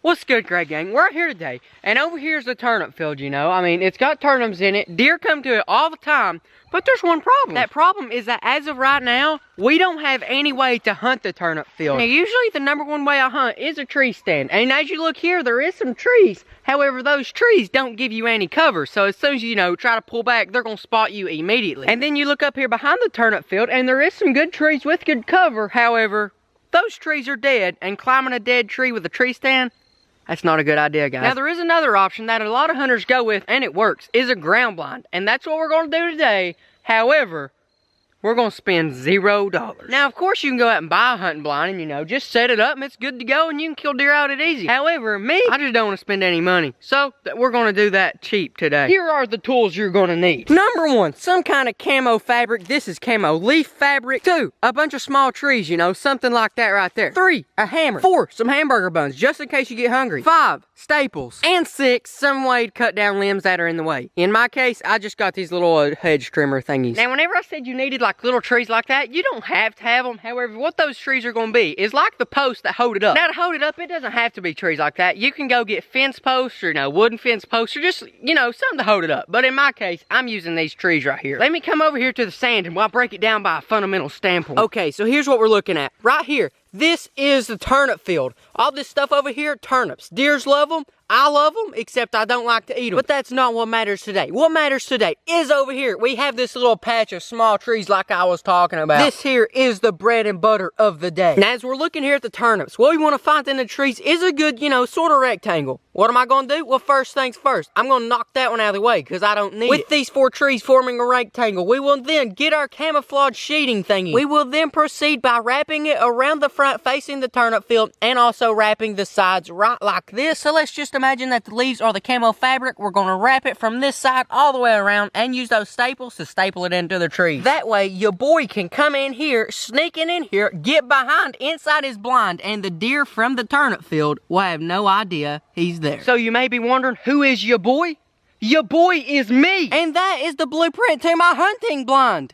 What's good, Greg Gang? We're here today, and over here's the turnip field, you know. I mean, it's got turnips in it. Deer come to it all the time, but there's one problem. That problem is that as of right now, we don't have any way to hunt the turnip field. Now, usually the number one way I hunt is a tree stand, and as you look here, there is some trees. However, those trees don't give you any cover, so as soon as you know, try to pull back, they're gonna spot you immediately. And then you look up here behind the turnip field, and there is some good trees with good cover. However, those trees are dead, and climbing a dead tree with a tree stand, that's not a good idea, guys. Now, there is another option that a lot of hunters go with, and it works, is a ground blind. And that's what we're going to do today. However, we're going to spend $0. Now, of course, you can go out and buy a hunting blind and, you know, just set it up and it's good to go and you can kill deer out it easy. However, me, I just don't want to spend any money. So, we're going to do that cheap today. Here are the tools you're going to need. Number one, some kind of camo fabric. This is camo leaf fabric. 2, a bunch of small trees, you know, something like that right there. 3, a hammer. 4, some hamburger buns, just in case you get hungry. 5, staples. And 6, some way to cut down limbs that are in the way. In my case, I just got these little hedge trimmer thingies. Now, whenever I said you needed like little trees like that, you don't have to have them. However, what those trees are going to be is like the posts that hold it up. Now, to hold it up, it doesn't have to be trees like that. You can go get fence posts or, you know, wooden fence posts or just, you know, something to hold it up. But in my case, I'm using these trees right here. Let me come over here to the sand and we'll break it down by a fundamental standpoint. Okay, so here's what we're looking at. Right here, this is the turnip field. All this stuff over here, turnips. Deers love them. I love them, except I don't like to eat them. But that's not what matters today. What matters today is over here. We have this little patch of small trees like I was talking about. This here is the bread and butter of the day. Now, as we're looking here at the turnips, what we want to find in the trees is a good, you know, sort of rectangle. What am I going to do? Well, first things first. I'm going to knock that one out of the way because I don't need it. With these 4 trees forming a rectangle, we will then get our camouflage sheeting thingy. We will then proceed by wrapping it around the front facing the turnip field and also wrapping the sides right like this. So let's just imagine that the leaves are the camo fabric. We're going to wrap it from this side all the way around and use those staples to staple it into the tree. That way, your boy can come in here, sneaking in here, get behind inside his blind, and the deer from the turnip field will have no idea he's there. So you may be wondering, who is your boy? Your boy is me! And that is the blueprint to my hunting blind.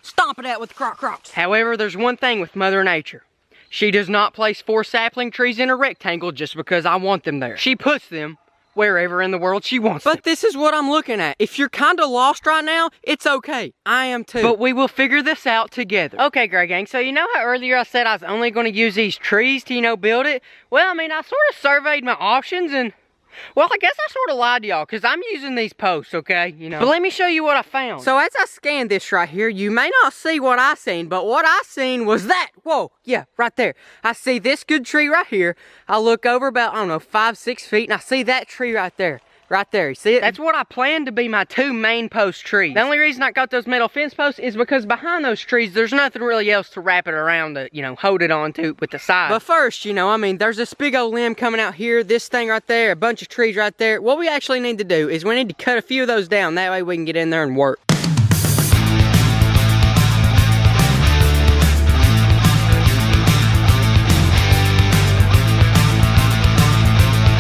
Stomp it out with crocs. However, there's one thing with Mother Nature. She does not place 4 sapling trees in a rectangle just because I want them there. She puts them wherever in the world she wants them. But this is what I'm looking at. If you're kind of lost right now, it's okay. I am too. But we will figure this out together. Okay, Greg Gang, so you know how earlier I said I was only going to use these trees to, you know, build it? Well, I mean, I sort of surveyed my options and, well, I guess I sort of lied to y'all because I'm using these posts, okay? You know. But let me show you what I found. So as I scanned this right here, you may not see what I seen, but what I seen was that. Whoa, yeah, right there. I see this good tree right here. I look over about, I don't know, 5-6 feet, and I see that tree right there. Right there, you see it? That's what I planned to be my 2 main post trees. The only reason I got those metal fence posts is because behind those trees, there's nothing really else to wrap it around to, you know, hold it onto with the sides. But first, you know, I mean, there's this big old limb coming out here, this thing right there, a bunch of trees right there. What we actually need to do is we need to cut a few of those down. That way we can get in there and work.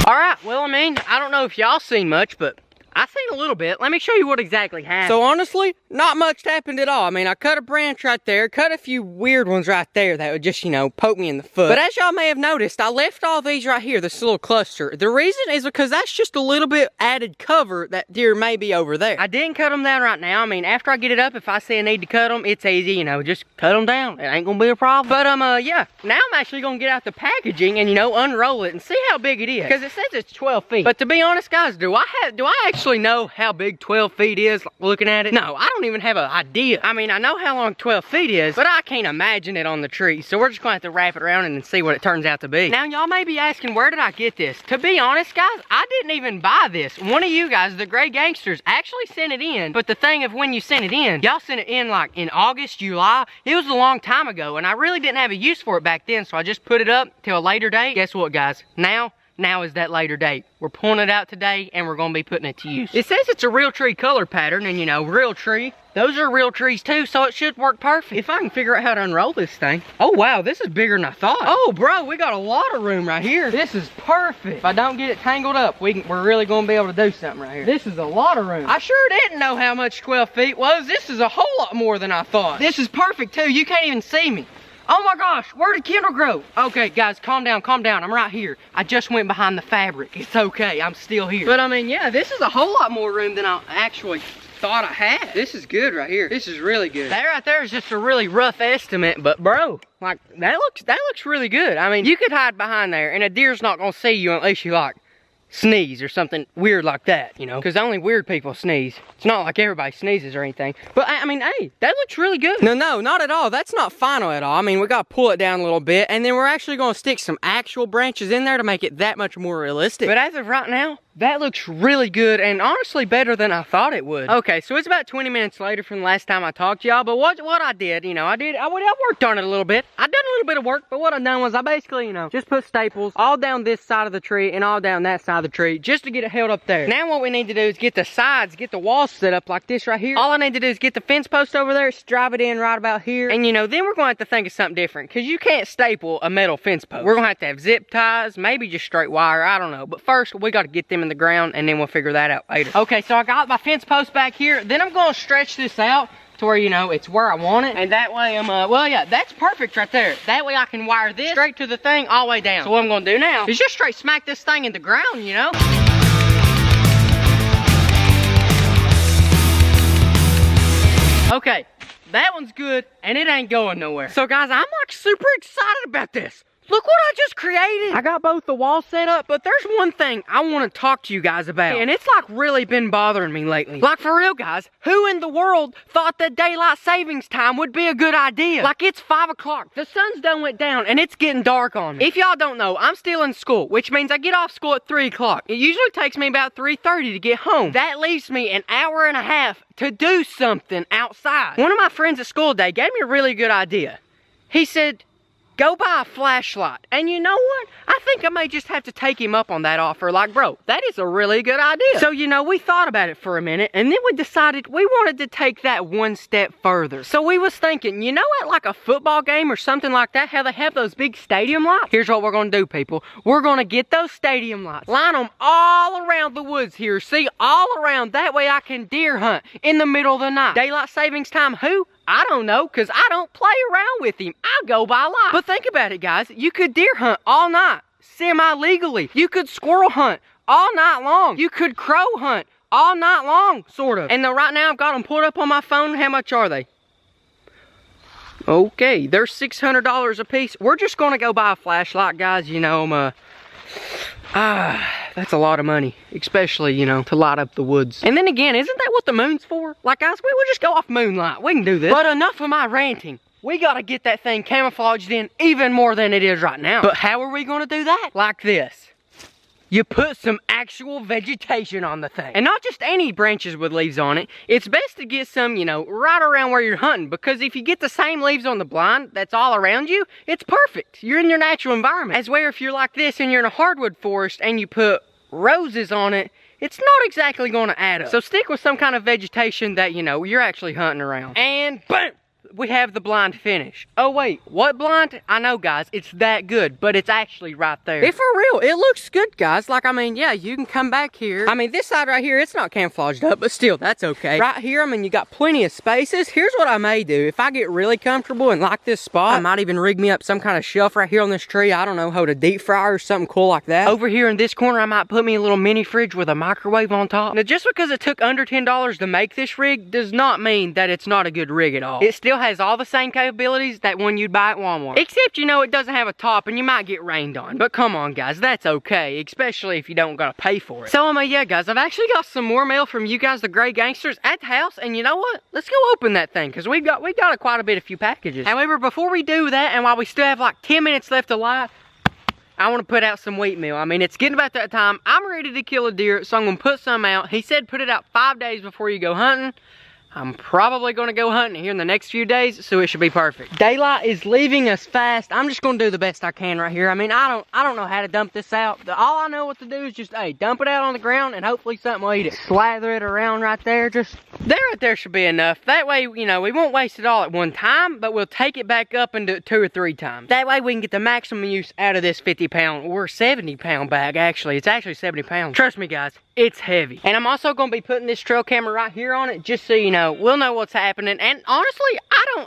Alright, well, I mean, I don't know if y'all seen much, but I seen a little bit. Let me show you what exactly happened. So honestly, not much happened at all. I mean, I cut a branch right there, cut a few weird ones right there that would just, you know, poke me in the foot. But as y'all may have noticed, I left all these right here, this little cluster. The reason is because that's just a little bit added cover that deer may be over there. I didn't cut them down right now. I mean, after I get it up, if I see a need to cut them, it's easy, you know, just cut them down. It ain't gonna be a problem. But, yeah, now I'm actually gonna get out the packaging and, you know, unroll it and see how big it is. Because it says it's 12 feet. But to be honest, guys, do I actually know how big 12 feet is looking at it? No, I don't even have an idea. I mean, I know how long 12 feet is, but I can't imagine it on the tree. So we're just gonna have to wrap it around and see what it turns out to be. Now, y'all may be asking, where did I get this? To be honest, guys, I didn't even buy this. One of you guys, the Gray Gangsters, actually sent it in. But the thing of when you sent it in, y'all sent it in like in August, July. It was a long time ago, and I really didn't have a use for it back then, so I just put it up till a later date. Guess what, guys? Now is that later date. We're pulling it out today and we're gonna be putting it to use. It says it's a real tree color pattern, and you know, real tree. Those are real trees too, so it should work perfect. If I can figure out how to unroll this thing. Oh wow, this is bigger than I thought. Oh bro, we got a lot of room right here. This is perfect. If I don't get it tangled up, we're really gonna be able to do something right here. This is a lot of room. I sure didn't know how much 12 feet was. This is a whole lot more than I thought. This is perfect too, you can't even see me. Oh my gosh, where did Kendall grow? Okay, guys, calm down, calm down. I'm right here. I just went behind the fabric. It's okay, I'm still here. But I mean, yeah, this is a whole lot more room than I actually thought I had. This is good right here. This is really good. That right there is just a really rough estimate, but bro, like that looks really good. I mean, you could hide behind there and a deer's not gonna see you unless you like sneeze or something weird like that, you know, because only weird people sneeze. It's not like everybody sneezes or anything, but I mean, hey, that looks really good. No, not at all. That's not final at all. I mean, we got to pull it down a little bit, and then we're actually going to stick some actual branches in there to make it that much more realistic. But as of right now, that looks really good, and honestly better than I thought it would. Okay, so it's about 20 minutes later from the last time I talked to y'all, but what I did, you know, I worked on it a little bit. I done a little bit of work, but what I done was I basically, you know, just put staples all down this side of the tree and all down that side of the tree just to get it held up there. Now what we need to do is get the sides, get the walls set up like this right here. All I need to do is get the fence post over there, drive it in right about here, and you know, then we're going to have to think of something different, because you can't staple a metal fence post. We're going to have zip ties, maybe just straight wire, I don't know. But first, we got to get them in the ground, and then we'll figure that out later. Okay, so I got my fence post back here. Then I'm going to stretch this out to where, you know, it's where I want it. And that way I'm, well, yeah, that's perfect right there. That way I can wire this straight to the thing all the way down. So what I'm going to do now is just straight smack this thing in the ground, you know. Okay, that one's good, and it ain't going nowhere. So guys, I'm like super excited about this. Look what I just created. I got both the walls set up, but there's one thing I want to talk to you guys about. And it's like really been bothering me lately. Like for real, guys, who in the world thought that daylight savings time would be a good idea? Like it's 5 o'clock, the sun's done went down, and it's getting dark on me. If y'all don't know, I'm still in school, which means I get off school at 3 o'clock. It usually takes me about 3:30 to get home. That leaves me an hour and a half to do something outside. One of my friends at school today gave me a really good idea. He said, go buy a flashlight. And you know what? I think I may just have to take him up on that offer. Like, bro, that is a really good idea. So, you know, we thought about it for a minute, and then we decided we wanted to take that one step further. So we was thinking, you know, at like a football game or something like that, how they have those big stadium lights? Here's what we're gonna do, people. We're gonna get those stadium lights, line them all around the woods here. See, all around. That way I can deer hunt in the middle of the night. Daylight savings time, who? I don't know, because I don't play around with him. I go by light. But think about it, guys. You could deer hunt all night, semi-legally. You could squirrel hunt all night long. You could crow hunt all night long, sort of. And right now, I've got them pulled up on my phone. How much are they? Okay, they're $600 a piece. We're just going to go buy a flashlight, guys. You know, that's a lot of money, especially, you know, to light up the woods. And then again, isn't that what the moon's for? Like, guys, we will just go off moonlight. We can do this. But enough of my ranting. We gotta get that thing camouflaged in even more than it is right now. But how are we gonna do that? Like this. You put some actual vegetation on the thing. And not just any branches with leaves on it. It's best to get some, you know, right around where you're hunting. Because if you get the same leaves on the blind that's all around you, it's perfect. You're in your natural environment. As where if you're like this and you're in a hardwood forest and you put roses on it, it's not exactly going to add up. So stick with some kind of vegetation that, you know, you're actually hunting around. And boom! We have the blind finish. Oh wait, what blind? I know, guys, it's that good, but it's actually right there. If for real, it looks good, guys. Like, I mean, yeah, you can come back here. I mean, this side right here, it's not camouflaged up, but still, that's okay. Right here, I mean, you got plenty of spaces. Here's what I may do. If I get really comfortable and like this spot, I might even rig me up some kind of shelf right here on this tree. I don't know, hold a deep fryer or something cool like that. Over here in this corner, I might put me a little mini fridge with a microwave on top. Now, just because it took under $10 to make this rig does not mean that it's not a good rig at all. It still has all the same capabilities that one you'd buy at Walmart. Except, you know, it doesn't have a top and you might get rained on. But come on, guys, that's okay. Especially if you don't gotta pay for it. So, yeah, guys, I've actually got some more mail from you guys, the Gray Gangsters, at the house. And you know what? Let's go open that thing, because we got quite a few packages. However, before we do that, and while we still have like 10 minutes left to live, I want to put out some wheat meal. I mean, it's getting about that time. I'm ready to kill a deer, so I'm going to put some out. He said put it out 5 days before you go hunting. I'm probably going to go hunting here in the next few days, so it should be perfect. Daylight is leaving us fast. I'm just going to do the best I can right here. I mean, I don't know how to dump this out. All I know what to do is just, hey, dump it out on the ground and hopefully something will eat it. Slather it around right there. Just, there right there should be enough. That way, you know, we won't waste it all at one time, but we'll take it back up and do it 2 or 3 times. That way we can get the maximum use out of this 50-pound or 70-pound bag, actually. It's actually 70 pounds. Trust me, guys, it's heavy. And I'm also going to be putting this trail camera right here on it, just so you know, know, we'll know what's happening. And honestly,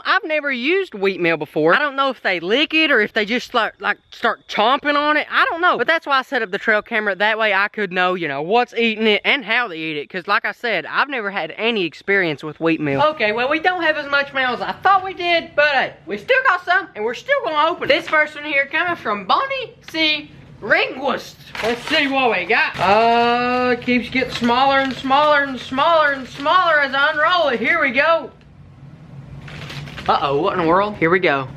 I've never used wheat meal before. I don't know if they lick it or if they just start chomping on it. I don't know. But that's why I set up the trail camera. That way I could know, you know, what's eating it and how they eat it. Because like I said, I've never had any experience with wheat meal. Okay, well, we don't have as much mail as I thought we did, but hey, we still got some and we're still gonna open it. This first one here coming from Bonnie C. Ringwist. Let's see what we got. It keeps getting smaller and smaller and smaller and smaller as I unroll it. Here we go. Uh-oh, what in the world? Here we go.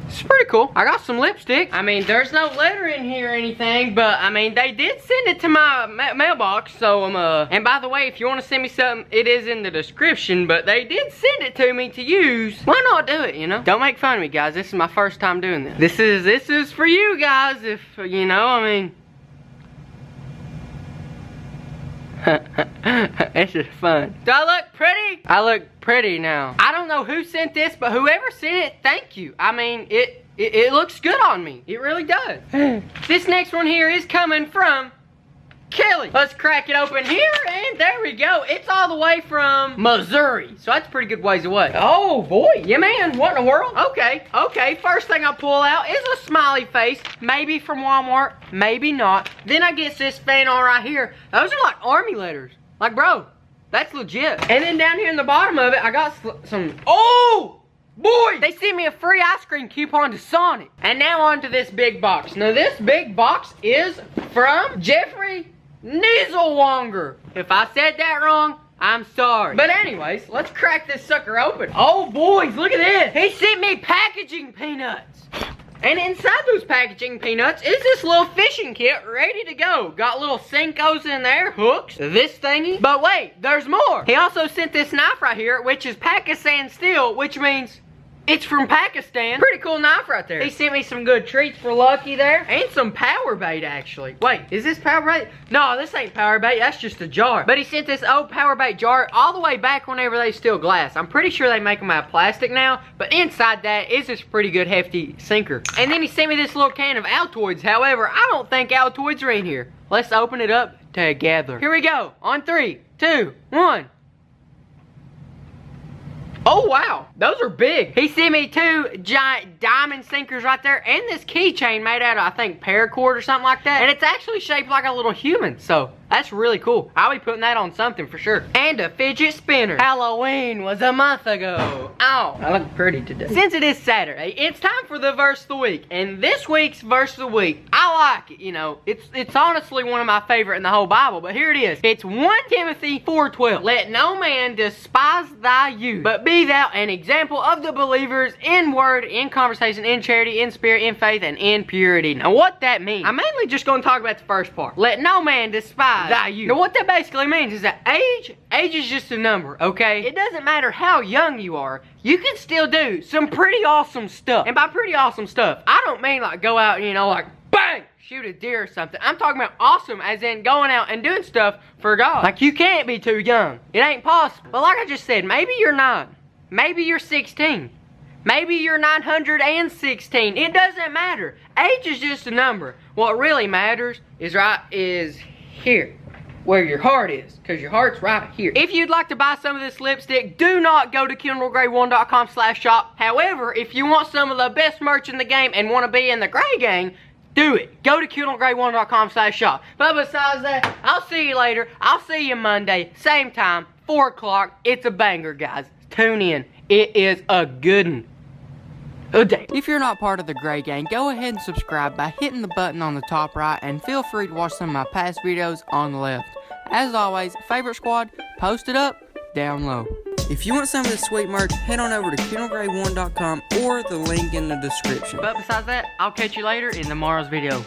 It's pretty cool. I got some lipstick. I mean, there's no letter in here or anything, but I mean, they did send it to my mailbox, so and by the way, if you want to send me something, it is in the description, but they did send it to me to use. Why not do it, you know? Don't make fun of me, guys. This is my first time doing this. This is for you guys, if, you know, I mean. It's just fun. Do I look pretty? I look pretty now. I don't know who sent this, but whoever sent it, thank you. I mean, it looks good on me. It really does. This next one here is coming from Kelly. Let's crack it open here, and there we go. It's all the way from Missouri, so that's a pretty good ways away. Oh boy, yeah man, what in the world? Okay, first thing I pull out is a smiley face, maybe from Walmart, maybe not. Then I get this fan on right here. Those are like army letters. Like, bro, that's legit. And then down here in the bottom of it, I got some, oh! Boy, they sent me a free ice cream coupon to Sonic. And now on to this big box. Now this big box is from Jeffrey Nieselwanger. If I said that wrong, I'm sorry. But anyways, let's crack this sucker open. Oh boys, look at this. He sent me packaging peanuts. And inside those packaging peanuts is this little fishing kit ready to go. Got little Senkos in there, hooks, this thingy. But wait, there's more. He also sent this knife right here, which is Pakistan steel, which means it's from Pakistan. Pretty cool knife right there. He sent me some good treats for Lucky there. And some power bait, actually. Wait, is this power bait? No, this ain't power bait. That's just a jar. But he sent this old power bait jar all the way back whenever they still glass. I'm pretty sure they make them out of plastic now. But inside that is this pretty good hefty sinker. And then he sent me this little can of Altoids. However, I don't think Altoids are in here. Let's open it up together. Here we go. On 3, 2, 1. Oh wow, those are big. He sent me 2 giant diamond sinkers right there and this keychain made out of, I think, paracord or something like that. And it's actually shaped like a little human, so that's really cool. I'll be putting that on something for sure. And a fidget spinner. Halloween was a month ago. Oh, I look pretty today. Since it is Saturday, it's time for the verse of the week. And this week's verse of the week, I like it, you know. It's honestly one of my favorite in the whole Bible, but here it is. It's 1 Timothy 4:12. Let no man despise thy youth, but be thou an example of the believers in word, in conversation, in charity, in spirit, in faith, and in purity. Now what that means, I'm mainly just going to talk about the first part. Let no man despise thy youth. Now what that basically means is that age is just a number, okay? It doesn't matter how young you are, you can still do some pretty awesome stuff. And by pretty awesome stuff, I don't mean like go out and, you know, like bang, shoot a deer or something. I'm talking about awesome as in going out and doing stuff for God. Like you can't be too young. It ain't possible. But like I just said, maybe you're 9. Maybe you're 16. Maybe you're 916. It doesn't matter. Age is just a number. What really matters is here, where your heart is, because your heart's right here. If you'd like to buy some of this lipstick, do not go to KendallGray1.com/shop. However, if you want some of the best merch in the game and want to be in the Gray Gang, do it. Go to KendallGray1.com/shop. But besides that, I'll see you later. I'll see you Monday, same time, 4 o'clock. It's a banger, guys. Tune in. It is a good one. If you're not part of the Gray Gang, go ahead and subscribe by hitting the button on the top right, and feel free to watch some of my past videos on the left. As always, favorite squad, post it up, down low. If you want some of this sweet merch, head on over to KendallGray1.com or the link in the description. But besides that, I'll catch you later in tomorrow's video.